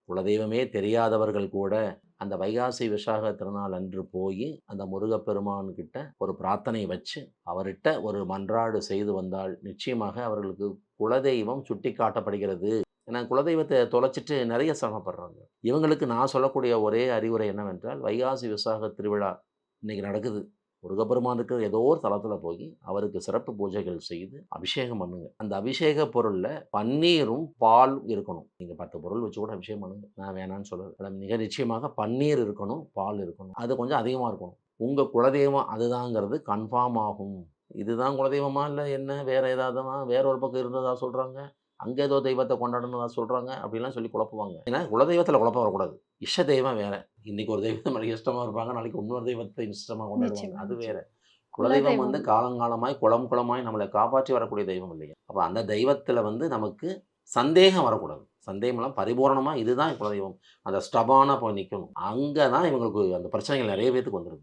குலதெய்வமே தெரியாதவர்கள் கூட அந்த வைகாசி விசாக திருநாள் அன்று போய் அந்த முருகப்பெருமான் கிட்ட ஒரு பிரார்த்தனை வச்சு அவர்கிட்ட ஒரு மன்றாடு செய்து வந்தால் நிச்சயமாக அவர்களுக்கு குலதெய்வம் சுட்டி காட்டப்படுகிறது. ஏன்னா குலதெய்வத்தை தொலைச்சிட்டு நிறைய சிரமப்படுறாங்க. இவங்களுக்கு நான் சொல்லக்கூடிய ஒரே அறிவுரை என்னவென்றால், வைகாசி விசாக திருவிழா இன்னைக்கு நடக்குது. முருகப்பெருமானுக்கு ஏதோ ஒரு தலத்துல போய் அவருக்கு சிறப்பு பூஜைகள் செய்து அபிஷேகம் பண்ணுங்க. அந்த அபிஷேக பொருள்ல பன்னீரும் பால் இருக்கணும். நீங்க 10 பொருள் வச்சு கூட அபிஷேகம் பண்ணுங்க. நான் வேணான்னு சொல்லல. ஆனா மிக நிச்சயமாக பன்னீர் இருக்கணும், பால் இருக்கணும். அது கொஞ்சம் அதிகமா இருக்கணும். உங்க குலதெய்வம் அதுதாங்கிறது கன்ஃபார்ம் ஆகும். இதுதான் குலதெய்வமா? இல்ல என்ன வேற ஏதாவதுமா வேற ஒரு பக்கம் இருந்ததா சொல்றாங்க. அங்க ஏதோ தெய்வத்த கொண்டாடுனதா சொல்றாங்க. அப்படிலாம் சொல்லி குழப்புவாங்க. ஏன்னா குலதெய்வத்துல குழப்பம் வரக்கூடாது. இஷ்ட தெய்வம் வேற. இன்னைக்கு ஒரு தெய்வத்த மேல இஷ்டமா இருப்பாங்க. நாளைக்கு இன்னொரு தெய்வத்த இஷ்டமா கொண்டாடுவாங்க. நிச்சயமா, அது வேற. நிச்சயமா. குலதெய்வம் வந்து குலதெய்வம் காலங்காலமாய், குலம் குலமாய் நம்மள காப்பாற்றி வரக்கூடிய தெய்வம் இல்லையா? அப்ப அந்த தெய்வத்துல வந்து நமக்கு சந்தேகம் வரக்கூடாது. சந்தேகம்லாம் பரிபூரணமா இதுதான் குலதெய்வம். அந்த ஸ்டபானா போய் நிக்கணும். அங்க தான் இவங்களுக்கு அந்த பிரச்சனைகள் நெறைய பேத்துக்கு வந்துருது.